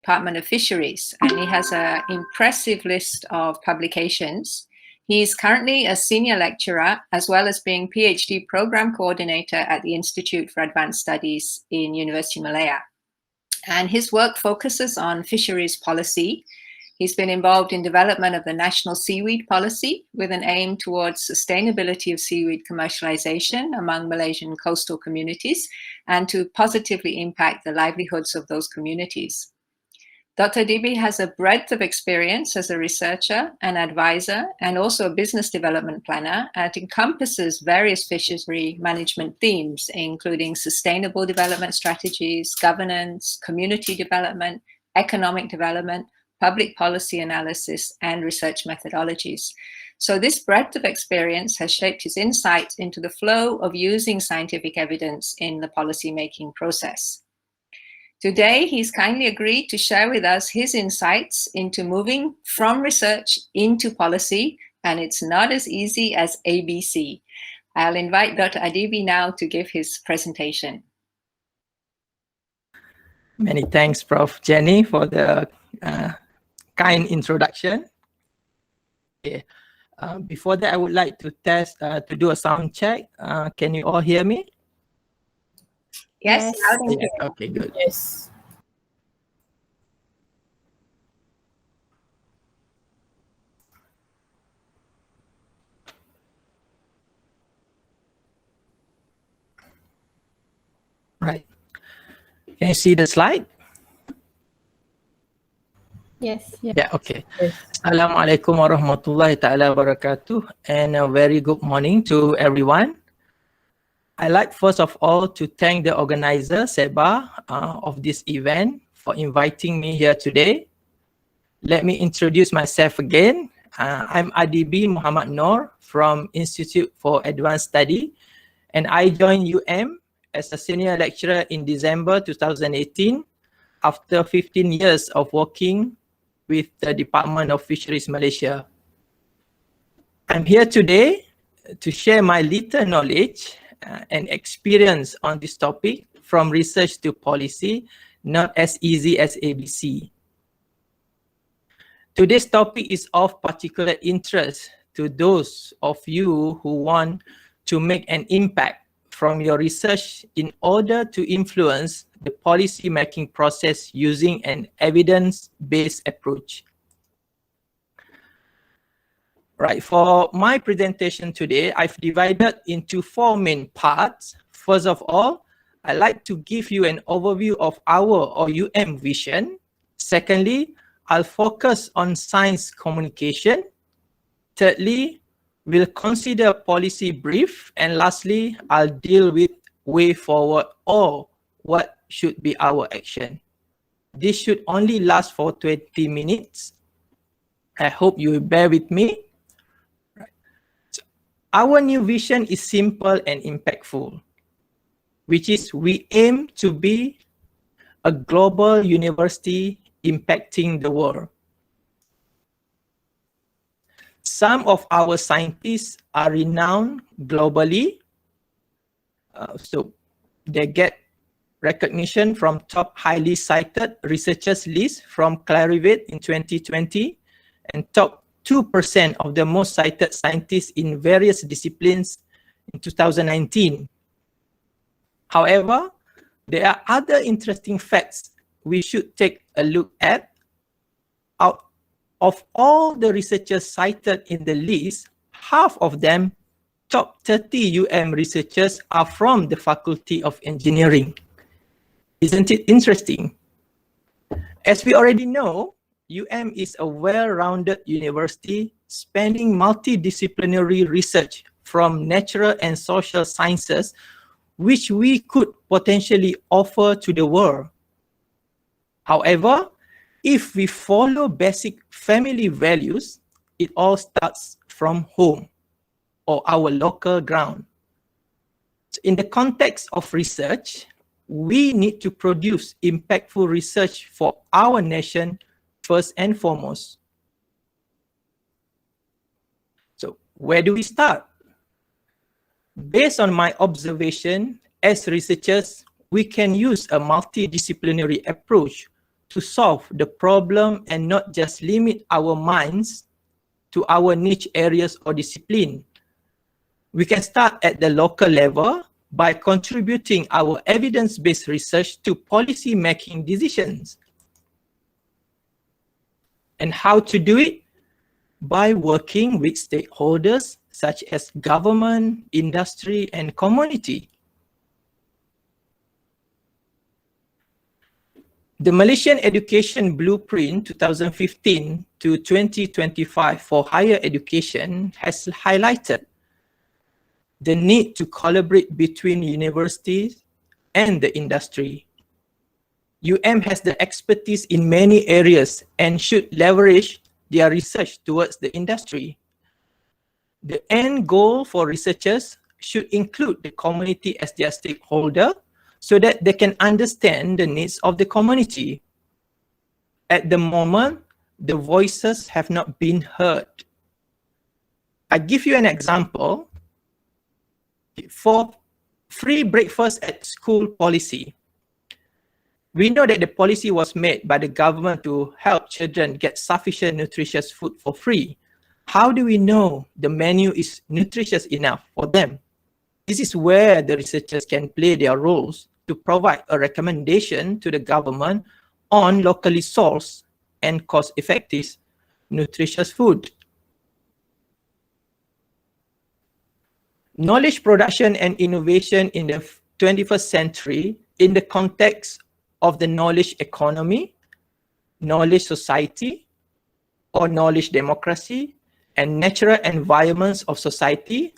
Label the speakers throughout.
Speaker 1: Department of Fisheries, and he has an impressive list of publications. He's currently a senior lecturer, as well as being PhD program coordinator at the Institute for Advanced Studies in University Malaya. And his work focuses on fisheries policy. He's been involved in development of the national seaweed policy with an aim towards sustainability of seaweed commercialization among Malaysian coastal communities and to positively impact the livelihoods of those communities. Dr. Dibi has a breadth of experience as a researcher, an advisor, and also a business development planner, and encompasses various fishery management themes, including sustainable development strategies, governance, community development, economic development, public policy analysis, and research methodologies. So this breadth of experience has shaped his insight into the flow of using scientific evidence in the policy-making process. Today, he's kindly agreed to share with us his insights into moving from research into policy, and it's not as easy as ABC. I'll invite Dr. Adibi now to give his presentation.
Speaker 2: Many thanks, Prof. Jenny, for the kind introduction. Okay. Before that, I would like to do a sound check. Can you all hear me?
Speaker 1: Yes.
Speaker 2: Yes. Okay, good.
Speaker 3: Yes.
Speaker 2: Right. Can you see the slide?
Speaker 3: Yes.
Speaker 2: Yeah, okay.
Speaker 3: Yes.
Speaker 2: Assalamualaikum warahmatullahi ta'ala wabarakatuh, and a very good morning to everyone. I'd like first of all to thank the organizer, Seba, of this event for inviting me here today. Let me introduce myself again. I'm Adibi Muhammad Noor from Institute for Advanced Study, and I joined as a senior lecturer in December 2018 after 15 years of working with the Department of Fisheries Malaysia. I'm here today to share my little knowledge and experience on this topic from research to policy, not as easy as ABC. Today's topic is of particular interest to those of you who want to make an impact from your research in order to influence the policy-making process using an evidence-based approach. Right, for my presentation today, I've divided into 4 main parts. First of all, I'd like to give you an overview of our or vision. Secondly, I'll focus on science communication. Thirdly, we'll consider policy brief. And lastly, I'll deal with way forward or what should be our action. This should only last for 20 minutes. I hope you will bear with me. Our new vision is simple and impactful, which is we aim to be a global university impacting the world. Some of our scientists are renowned globally, so they get recognition from top highly cited researchers list from Clarivate in 2020 and top 2% of the most cited scientists in various disciplines in 2019. However, there are other interesting facts we should take a look at. Out of all the researchers cited in the list, half of them, top 30 researchers, are from the Faculty of Engineering. Isn't it interesting? As we already know, is a well-rounded university spanning multidisciplinary research from natural and social sciences, which we could potentially offer to the world. However, if we follow basic family values, it all starts from home or our local ground. So in the context of research, we need to produce impactful research for our nation first and foremost. So where do we start? Based on my observation, as researchers, we can use a multidisciplinary approach to solve the problem and not just limit our minds to our niche areas or discipline. We can start at the local level by contributing our evidence-based research to policy-making decisions. And how to do it? By working with stakeholders such as government, industry, and community. The Malaysian Education Blueprint 2015 to 2025 for higher education has highlighted the need to collaborate between universities and the industry. has the expertise in many areas and should leverage their research towards the industry. The end goal for researchers should include the community as their stakeholder so that they can understand the needs of the community. At the moment, the voices have not been heard. I give you an example. For free breakfast at school policy, we know that the policy was made by the government to help children get sufficient nutritious food for free. How do we know the menu is nutritious enough for them? This is where the researchers can play their roles to provide a recommendation to the government on locally sourced and cost-effective nutritious food. Knowledge production and innovation in the 21st century in the context of the knowledge economy, knowledge society, or knowledge democracy, and natural environments of society,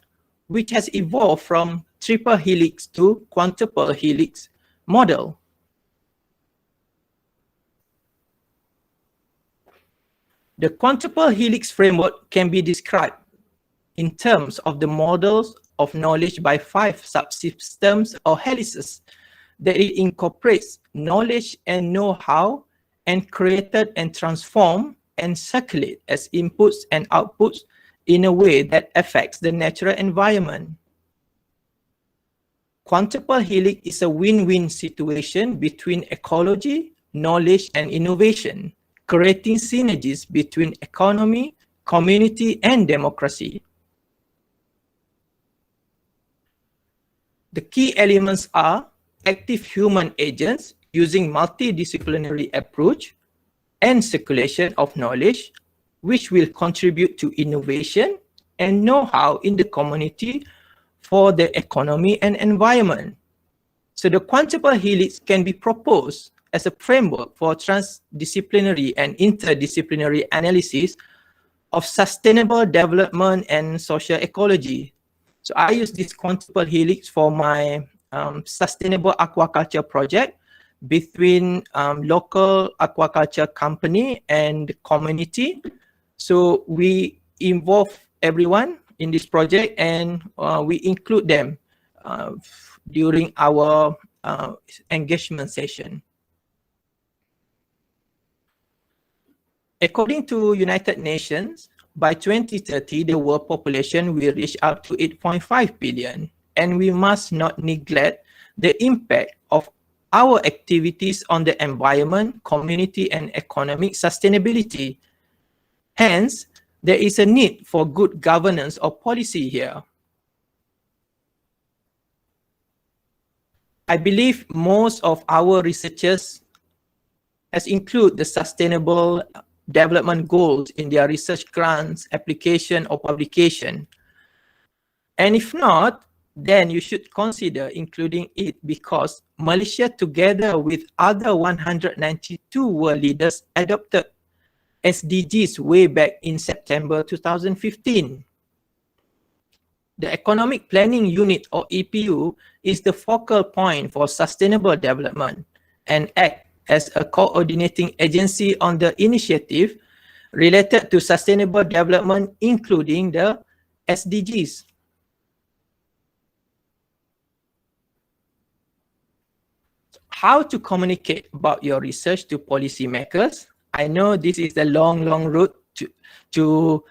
Speaker 2: which has evolved from triple helix to quintuple helix model. The quintuple helix framework can be described in terms of the models of knowledge by 5 subsystems or helices that it incorporates knowledge and know-how and created and transformed and circulate as inputs and outputs in a way that affects the natural environment. Quintuple helix is a win-win situation between ecology, knowledge, and innovation, creating synergies between economy, community, and democracy. The key elements are active human agents using multidisciplinary approach and circulation of knowledge, which will contribute to innovation and know-how in the community for the economy and environment. So the quintuple helix can be proposed as a framework for transdisciplinary and interdisciplinary analysis of sustainable development and social ecology. So I use this quintuple helix for my sustainable aquaculture project between local aquaculture company and community. So we involve everyone in this project and we include them during our engagement session. According to United Nations, by 2030, the world population will reach up to 8.5 billion, and we must not neglect the impact of our activities on the environment, community, and economic sustainability. Hence, there is a need for good governance of policy here. I believe most of our researchers has included the sustainable development goals in their research grants, application, or publication. And if not, then you should consider including it because Malaysia, together with other 192 world leaders, adopted SDGs way back in September 2015. The Economic Planning Unit, or EPU, is the focal point for sustainable development and acts as a coordinating agency on the initiative related to sustainable development, including the SDGs. How to communicate about your research to policymakers? I know this is a long route to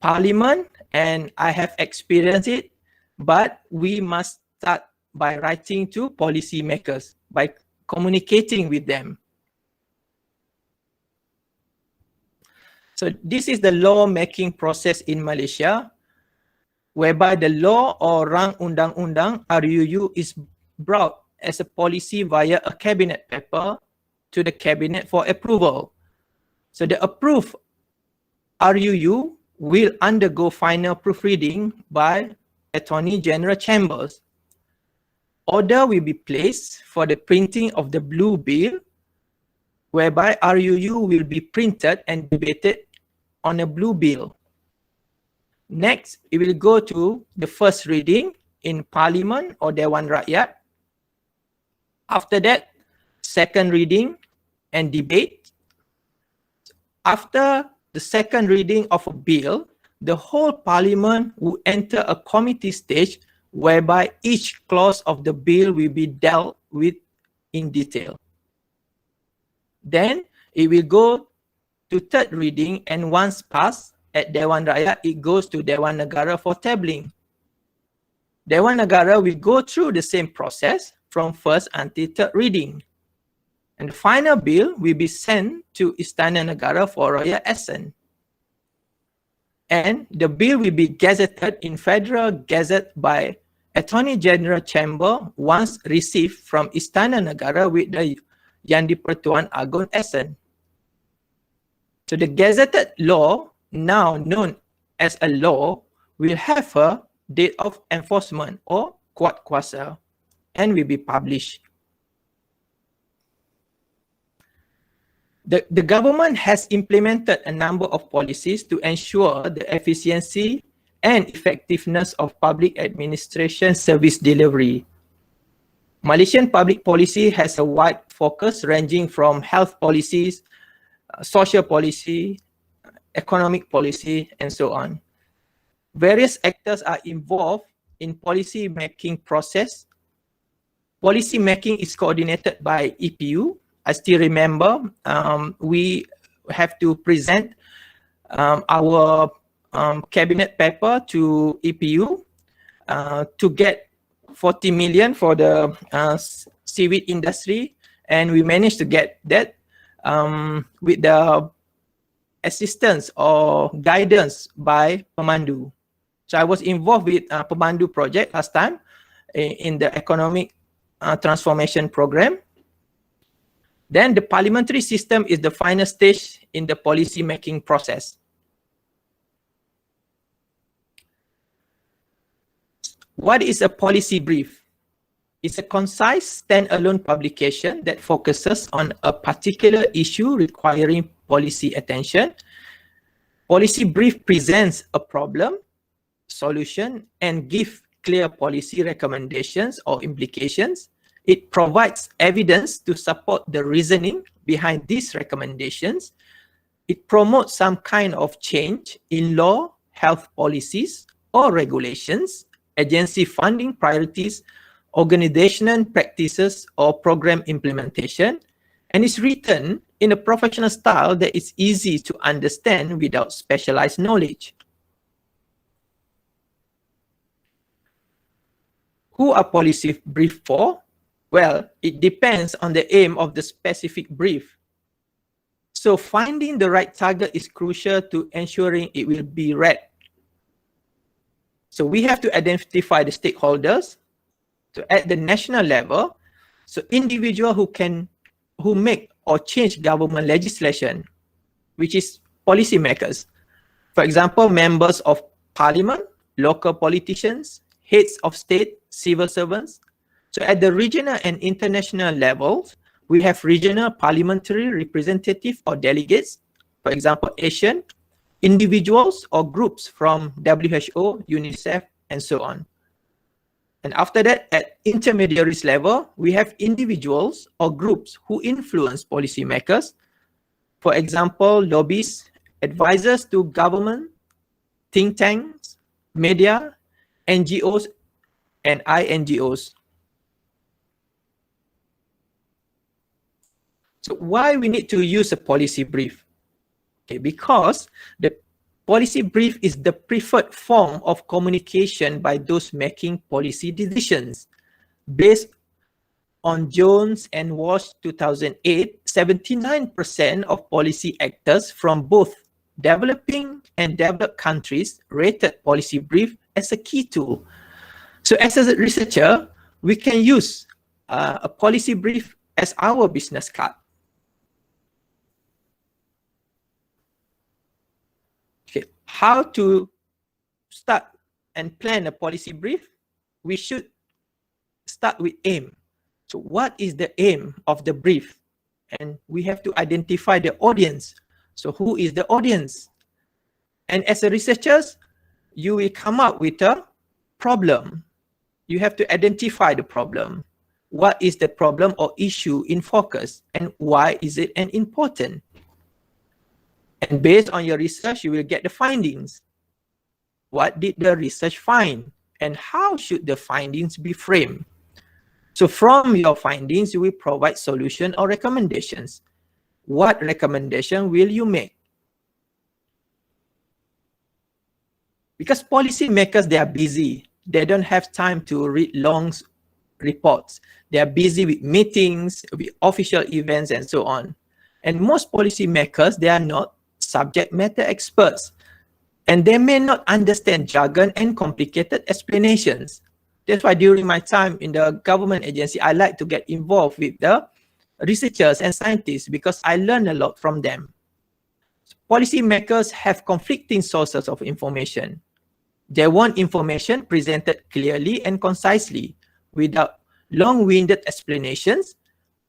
Speaker 2: Parliament, and I have experienced it, but we must start by writing to policymakers, by communicating with them. So this is the law-making process in Malaysia, whereby the law or Rang Undang-Undang RUU is brought as a policy via a cabinet paper to the cabinet for approval. So the approved RUU will undergo final proofreading by Attorney General Chambers. Order will be placed for the printing of the blue bill, whereby RUU will be printed and debated on a blue bill. Next, it will go to the first reading in Parliament or Dewan Rakyat. After that, second reading and debate. After the second reading of a bill, the whole Parliament will enter a committee stage whereby each clause of the bill will be dealt with in detail. Then it will go to third reading, and once passed at Dewan Rakyat, it goes to Dewan Negara for tabling. Dewan Negara will go through the same process from first until third reading. And the final bill will be sent to Istana Negara for royal assent. And the bill will be gazetted in Federal Gazette by Attorney General Chamber once received from Istana Negara with the Yang di-Pertuan Agong assent. So the gazetted law, now known as a law, will have a date of enforcement or kuat kuasa and will be published. The government has implemented a number of policies to ensure the efficiency and effectiveness of public administration service delivery. Malaysian public policy has a wide focus ranging from health policies, social policy, economic policy, and so on. Various actors are involved in policy making process. Policy making is coordinated by EPU. I still remember we have to present our cabinet paper to EPU to get 40 million for the seaweed industry, and we managed to get that with the assistance or guidance by Pemandu. So I was involved with Pemandu project last time in the economic transformation program. Then the parliamentary system is the final stage in the policy making process. What is a policy brief? It's a concise standalone publication that focuses on a particular issue requiring policy attention. Policy brief presents a problem, solution, and gives clear policy recommendations or implications. It provides evidence to support the reasoning behind these recommendations. It promotes some kind of change in law, health policies, or regulations, agency funding priorities, organizational practices, or program implementation, and is written in a professional style that is easy to understand without specialized knowledge. Who are policy briefs for? Well, it depends on the aim of the specific brief. So finding the right target is crucial to ensuring it will be read. So we have to identify the stakeholders. So at the national level, so individuals who make or change government legislation, which is policymakers. For example, members of parliament, local politicians, heads of state, civil servants. So at the regional and international levels, we have regional parliamentary representative or delegates, for example, Asian, individuals or groups from WHO, UNICEF, and so on. And after that, at intermediaries level, we have individuals or groups who influence policymakers. For example, lobbyists, advisors to government, think tanks, media, NGOs, and INGOs. So why we need to use a policy brief? Okay, because the policy brief is the preferred form of communication by those making policy decisions. Based on Jones and Walsh 2008, 79% of policy actors from both developing and developed countries rated policy brief as a key tool. So as a researcher, we can use a policy brief as our business card. Okay, how to start and plan a policy brief? We should start with aim. So what is the aim of the brief? And we have to identify the audience. So who is the audience? And as a researchers, you will come up with a problem. You have to identify the problem. What is the problem or issue in focus, and why is it important? And based on your research, you will get the findings. What did the research find? And how should the findings be framed? So from your findings, you will provide solution or recommendations. What recommendation will you make? Because policymakers, they are busy. They don't have time to read long reports. They are busy with meetings, with official events, and so on. And most policymakers, they are not subject matter experts. And they may not understand jargon and complicated explanations. That's why during my time in the government agency, I like to get involved with the researchers and scientists because I learn a lot from them. Policymakers have conflicting sources of information. They want information presented clearly and concisely without long-winded explanations.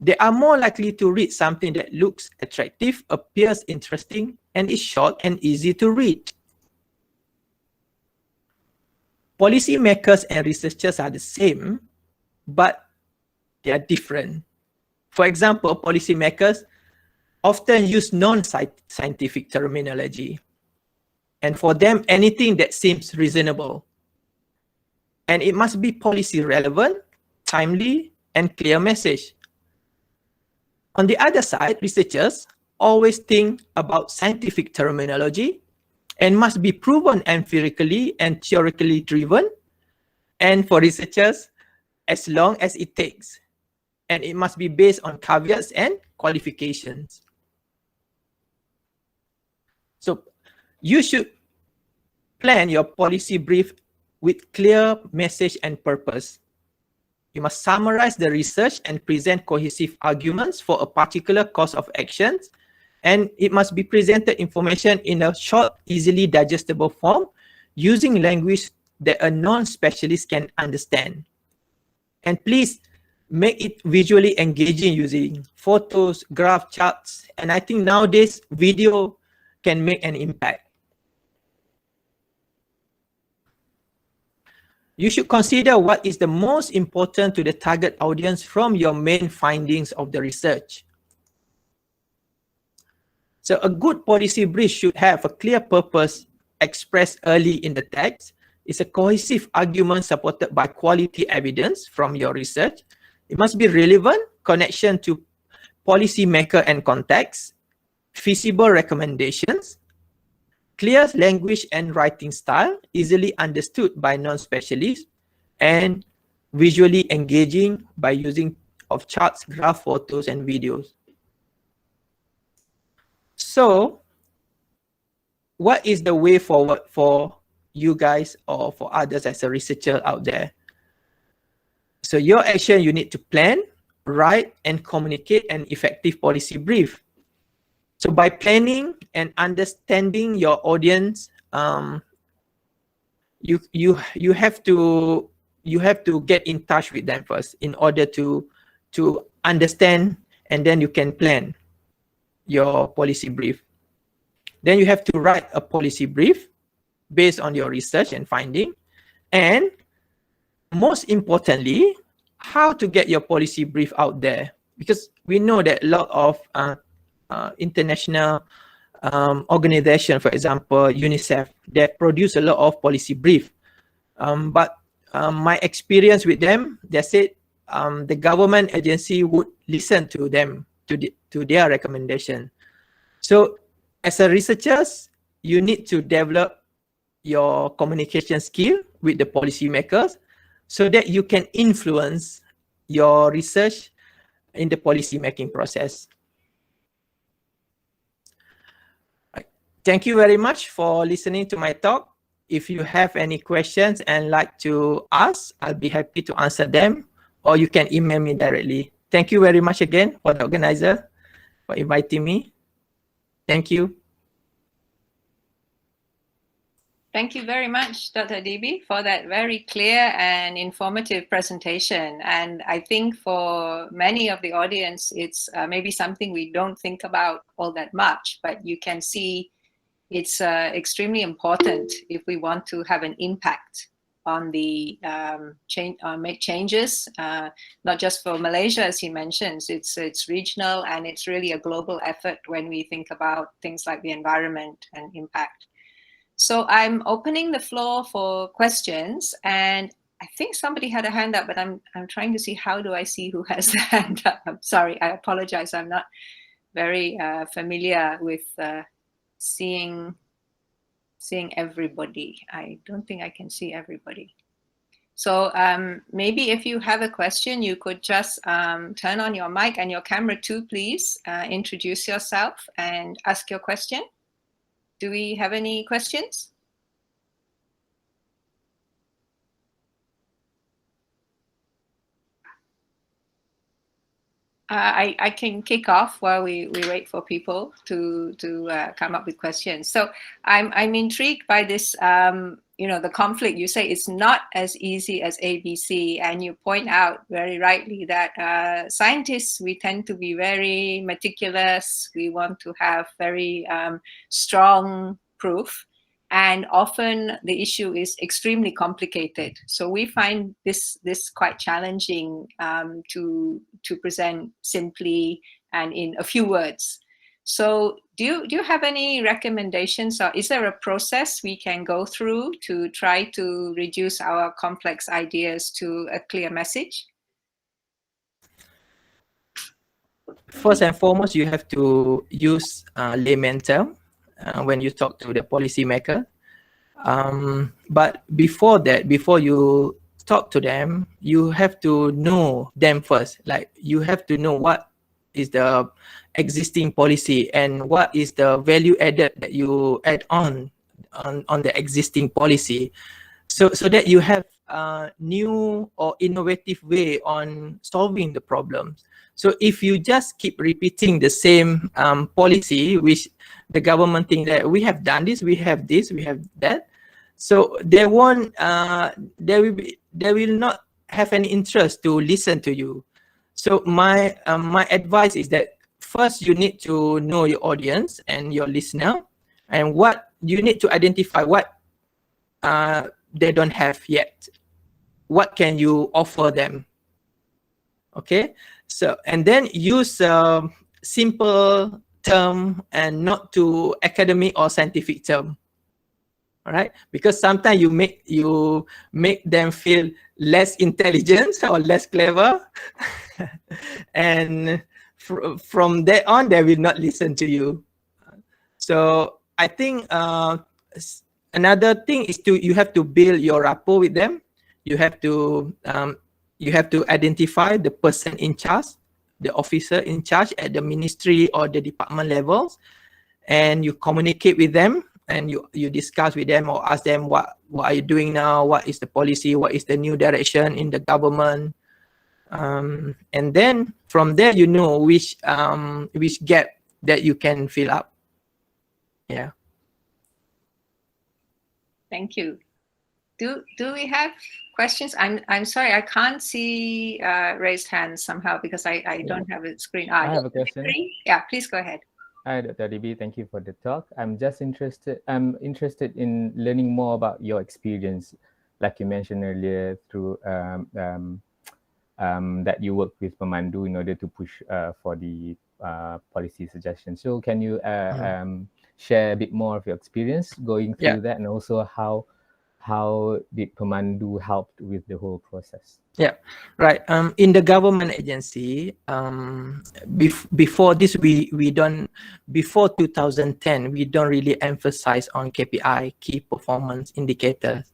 Speaker 2: They are more likely to read something that looks attractive, appears interesting, and is short and easy to read. Policymakers and researchers are the same, but they are different. For example, policymakers often use non-scientific terminology. And for them, anything that seems reasonable. And it must be policy relevant, timely, and clear message. On the other side, researchers always think about scientific terminology and must be proven empirically and theoretically driven. And for researchers, as long as it takes. And it must be based on caveats and qualifications. So you should plan your policy brief with clear message and purpose. You must summarize the research and present cohesive arguments for a particular course of actions. And it must be presented information in a short, easily digestible form using language that a non-specialist can understand. And please make it visually engaging using photos, graph, charts. And I think nowadays video can make an impact. You should consider what is the most important to the target audience from your main findings of the research. So a good policy brief should have a clear purpose expressed early in the text. It's a cohesive argument supported by quality evidence from your research. It must be relevant, connection to policymaker and context, feasible recommendations, clear language and writing style, easily understood by non-specialists, and visually engaging by using of charts, graph, photos, and videos. So, what is the way forward for you guys or for others as a researcher out there? So your action, you need to plan, write, and communicate an effective policy brief. So by planning and understanding your audience, you have to get in touch with them first in order to understand, and then you can plan your policy brief. Then you have to write a policy brief based on your research and finding, and most importantly, how to get your policy brief out there, because we know that a lot of international organization, for example, UNICEF, they produce a lot of policy brief. But my experience with them, they said the government agency would listen to them, to their recommendation. So as a researchers, you need to develop your communication skill with the policymakers so that you can influence your research in the policy making process. thank you very much for listening to my talk. If you have any questions and like to ask, I'll be happy to answer them, or you can email me directly. Thank you very much again for the organizer for inviting me. Thank you.
Speaker 1: Thank you very much, Dr. DB, for that very clear and informative presentation. And I think for many of the audience, it's maybe something we don't think about all that much, but you can see it's extremely important if we want to have an impact on the make changes, not just for Malaysia, as he mentions, it's regional and it's really a global effort when we think about things like the environment and impact. So I'm opening the floor for questions, and I think somebody had a hand up, but I'm trying to see how do I see who has the hand up. I'm sorry, I apologize. I'm not very familiar with seeing everybody. I don't think I can see everybody. So maybe if you have a question, you could just turn on your mic and your camera too, please. Introduce yourself and ask your question. Do we have any questions? I can kick off while we wait for people to come up with questions. So I'm intrigued by this, the conflict. You say it's not as easy as ABC, and you point out very rightly that scientists, we tend to be very meticulous. We want to have very strong proof. And often the issue is extremely complicated. So we find this quite challenging to present simply and in a few words. So do you have any recommendations, or is there a process we can go through to try to reduce our complex ideas to a clear message?
Speaker 2: First and foremost, you have to use layman term when you talk to the policymaker. But before that, before you talk to them, you have to know them first. Like, you have to know what is the existing policy and what is the value added that you add on the existing policy, so that you have a new or innovative way on solving the problems. So if you just keep repeating the same policy, which the government think that we have done this, we have that, so they won't, they will not have any interest to listen to you. So my advice is that first you need to know your audience and your listener, and what you need to identify what they don't have yet. What can you offer them? Okay, so and then use a simple term and not too academic or scientific term. All right, because sometimes you make them feel less intelligent or less clever, and from there on they will not listen to you. So I think another thing is you have to build your rapport with them. You have to identify the person in charge, the officer in charge at the ministry or the department levels, and you communicate with them and you discuss with them or ask them what are you doing now, what is the policy, what is the new direction in the government, and then from there you know which gap that you can fill up. Yeah.
Speaker 1: Thank you. Do we have questions? I'm sorry, I can't see raised hands somehow because I don't have a screen.
Speaker 3: I have a question.
Speaker 1: Yeah, please go ahead.
Speaker 3: Hi, Dr. DB. Thank you for the talk. I'm interested in learning more about your experience, like you mentioned earlier, through that you work with Pemandu in order to push for the policy suggestions. So can you share a bit more of your experience going through that, and also how did Pemandu help with the whole process?
Speaker 2: Yeah, right. In the government agency, before this, we don't, before 2010, we don't really emphasize on KPI, key performance indicators.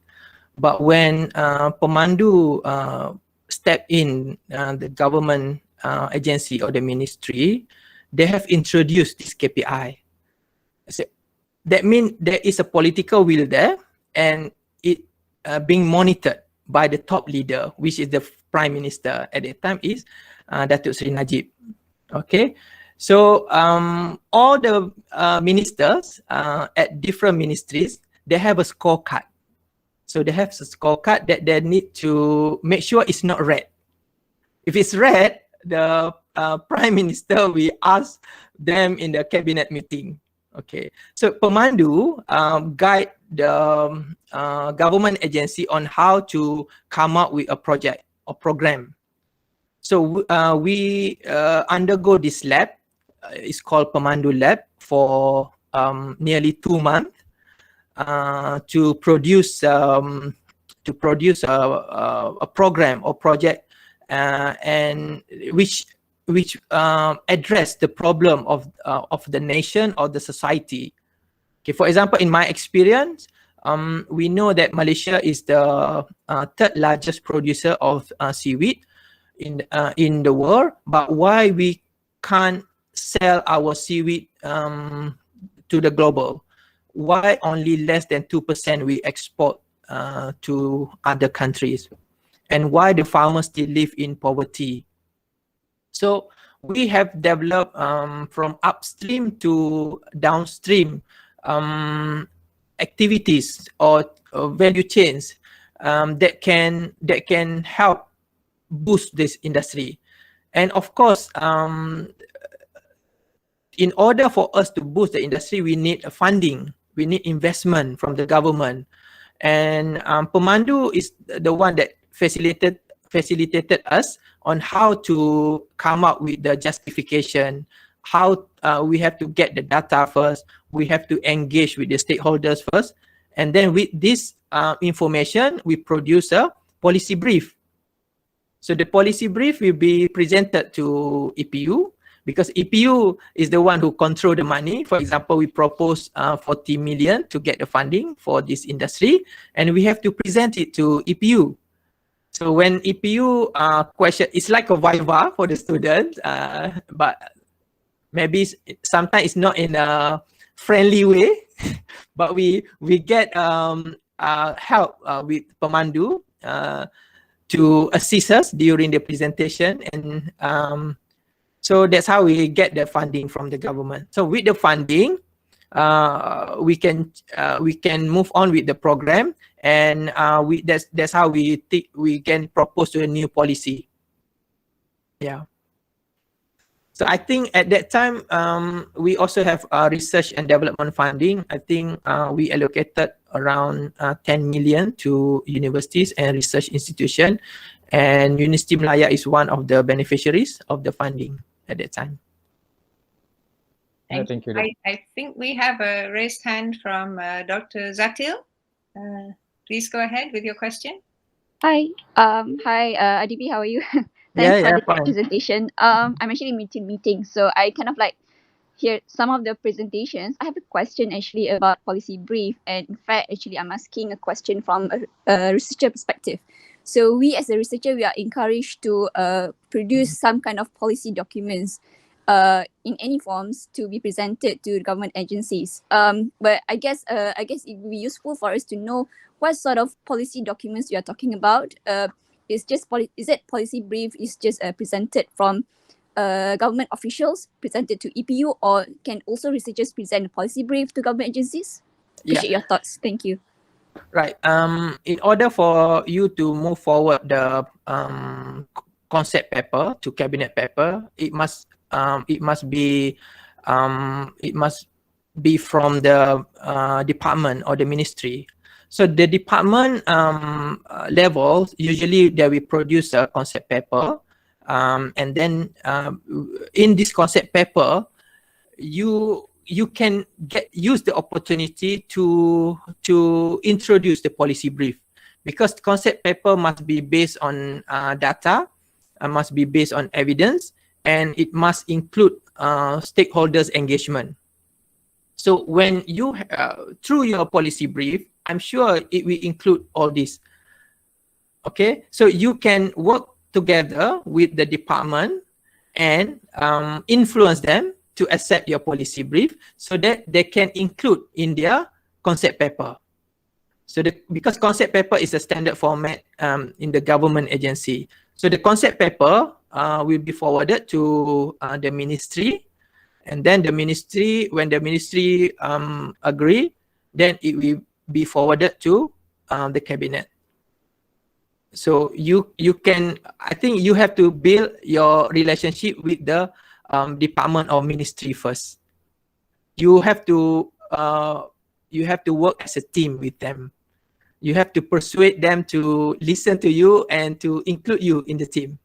Speaker 2: But when Pemandu stepped in the government agency or the ministry, they have introduced this KPI. that means there is a political will there, and it being monitored by the top leader, which is the Prime Minister at that time is Datuk Seri Najib. Okay, so all the ministers at different ministries, they have a scorecard. So they have a scorecard that they need to make sure it's not red. If it's red, the Prime Minister will ask them in the cabinet meeting. Okay, so Pemandu guide the government agency on how to come up with a project or program. So we undergo this lab. It's called Pemandu Lab for nearly 2 months to produce a program or project and which address the problem of the nation or the society. Okay, for example, in my experience, we know that Malaysia is the third largest producer of seaweed in the world, but why we can't sell our seaweed to the global? Why only less than 2% we export to other countries? And why the farmers still live in poverty? So we have developed from upstream to downstream activities or value chains that can help boost this industry. And of course, in order for us to boost the industry, we need funding, we need investment from the government. And Pemandu is the one that facilitated us on how to come up with the justification, how we have to get the data first, we have to engage with the stakeholders first, and then with this information, we produce a policy brief. So the policy brief will be presented to EPU, because EPU is the one who control the money. For example, we propose 40 million to get the funding for this industry, and we have to present it to EPU. So when EPU question, it's like a viva for the students, but maybe sometimes it's not in a friendly way, but we get help with Pemandu to assist us during the presentation, and so that's how we get the funding from the government. So with the funding, we can move on with the program, and that's how we can propose to a new policy. Yeah. So I think at that time we also have research and development funding. I think we allocated around 10 million to universities and research institutions, and University Malaya is one of the beneficiaries of the funding at that time.
Speaker 3: Thank you.
Speaker 1: I think we have a raised hand from Dr. Zatil. Please go ahead with your question.
Speaker 4: Hi, IDB, how are you? Thanks for the presentation. I'm actually meeting, so I kind of like hear some of the presentations. I have a question actually about policy brief, and in fact, actually, I'm asking a question from a researcher perspective. So we as a researcher, we are encouraged to produce some kind of policy documents in any forms to be presented to government agencies. But I guess it would be useful for us to know what sort of policy documents you are talking about. Is it policy brief is just presented from government officials, presented to EPU, or can also researchers present a policy brief to government agencies? Appreciate your thoughts. Thank you.
Speaker 2: Right. In order for you to move forward the concept paper to cabinet paper, it must be from the department or the ministry. So the department level, usually they will produce a concept paper, and then in this concept paper, you can use the opportunity to introduce the policy brief, because the concept paper must be based on data, must be based on evidence, and it must include stakeholders engagement. So when you through your policy brief, I'm sure it will include all this. Okay, so you can work together with the department and influence them to accept your policy brief so that they can include in their concept paper. So because concept paper is a standard format in the government agency. So the concept paper will be forwarded to the ministry, and then the ministry, when the ministry agree, then it will be forwarded to the cabinet. So you can, I think you have to build your relationship with the department or ministry first. You have to work as a team with them. You have to persuade them to listen to you and to include you in the team.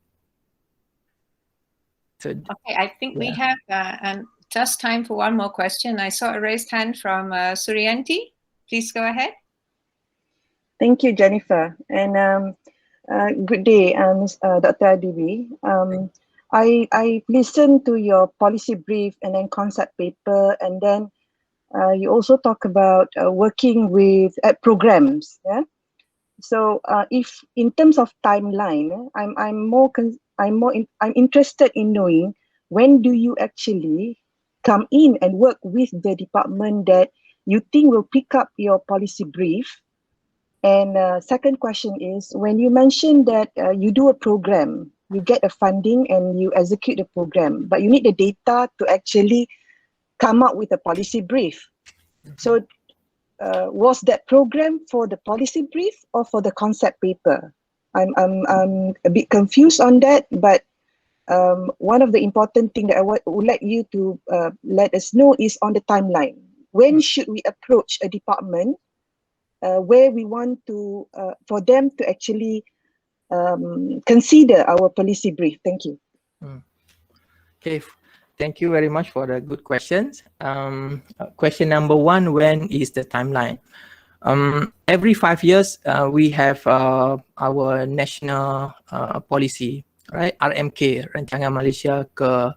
Speaker 2: So,
Speaker 1: okay, I think we have just time for one more question. I saw a raised hand from Suryanti. Please go ahead.
Speaker 5: Thank you, Jennifer. And good day, Dr. Adibi. I listened to your policy brief and then concept paper, and then you also talk about working with programs. Yeah. So if in terms of timeline, I'm interested in knowing, when do you actually come in and work with the department that you think will pick up your policy brief? And second question is, when you mentioned that you do a program, you get a funding and you execute the program, but you need the data to actually come up with a policy brief. So was that program for the policy brief or for the concept paper? I'm a bit confused on that, but one of the important things that I would like you to let us know is on the timeline. When should we approach a department where we want to, for them to actually consider our policy brief? Thank you.
Speaker 2: Okay, thank you very much for the good questions. Question number one, when is the timeline? Every 5 years, we have our national policy, right? RMK, Rancangan Malaysia ke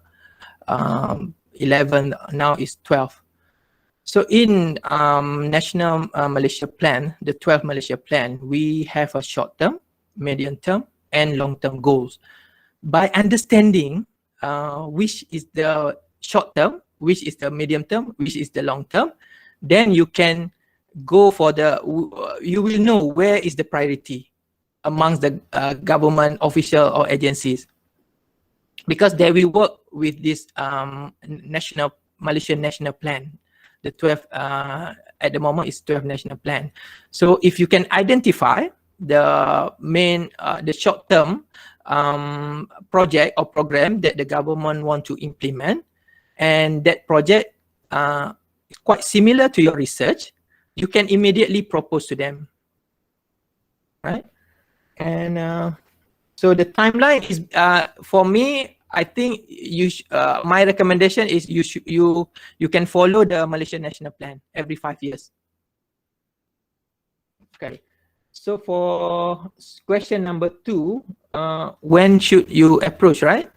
Speaker 2: 11, now is 12. So in National Malaysia Plan, the 12 Malaysia Plan, we have a short-term, medium-term, and long-term goals. By understanding which is the short-term, which is the medium-term, which is the long-term, then you can go for the, you will know where is the priority amongst the government official or agencies, because they will work with this Malaysian National Plan. The 12 at the moment is 12 national plan. So if you can identify the main, the short-term project or program that the government want to implement, and that project is quite similar to your research, you can immediately propose to them, right? And so the timeline is, for me, I think you my recommendation is you can follow the Malaysian National Plan every 5 years. Okay. So for question number 2, when should you approach, right?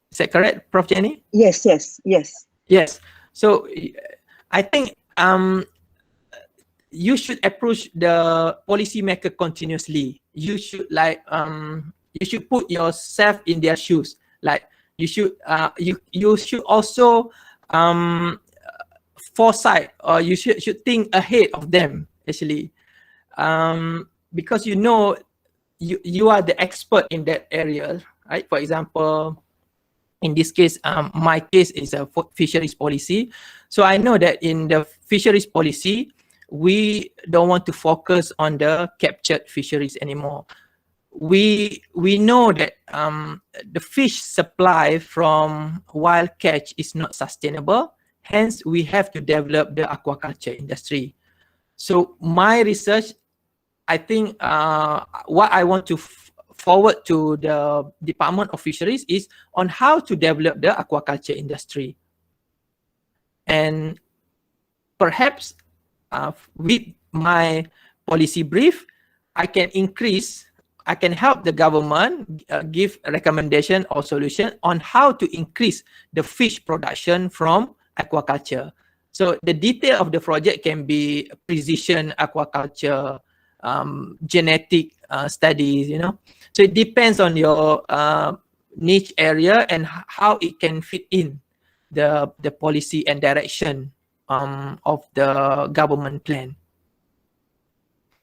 Speaker 2: Is that correct, Prof. Jenny?
Speaker 5: Yes.
Speaker 2: Yes. So I think you should approach the policymaker continuously. You should you should put yourself in their shoes. Like you should also foresight, or you should think ahead of them actually, because you know you are the expert in that area, right? For example, in this case, my case is a fisheries policy. So I know that in the fisheries policy, we don't want to focus on the captured fisheries anymore. We know that the fish supply from wild catch is not sustainable. Hence, we have to develop the aquaculture industry. So my research, I think what I want to forward to the Department of Fisheries is on how to develop the aquaculture industry. And perhaps with my policy brief, I can help the government give a recommendation or solution on how to increase the fish production from aquaculture. So the detail of the project can be precision aquaculture, genetic studies, you know. So it depends on your niche area and how it can fit in the policy and direction of the government plan.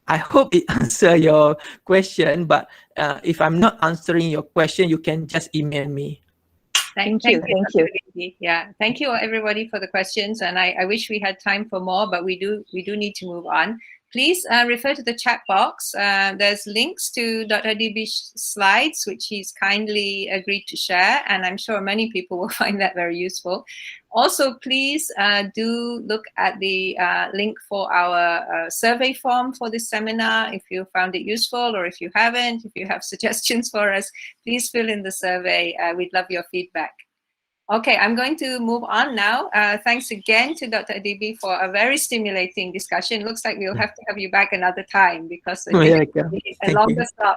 Speaker 2: I hope it answers your question, but if I'm not answering your question, you can just email me.
Speaker 1: Thank you. Yeah, thank you everybody for the questions, and I wish we had time for more, but we do need to move on. Please refer to the chat box. There's links to Dr. DB's slides, which he's kindly agreed to share, and I'm sure many people will find that very useful. Also, please do look at the link for our survey form for this seminar if you found it useful, or if you haven't, if you have suggestions for us, please fill in the survey. We'd love your feedback. Okay, I'm going to move on now. Thanks again to Dr. Adibi for a very stimulating discussion. Looks like we'll have to have you back another time because it's a longer slot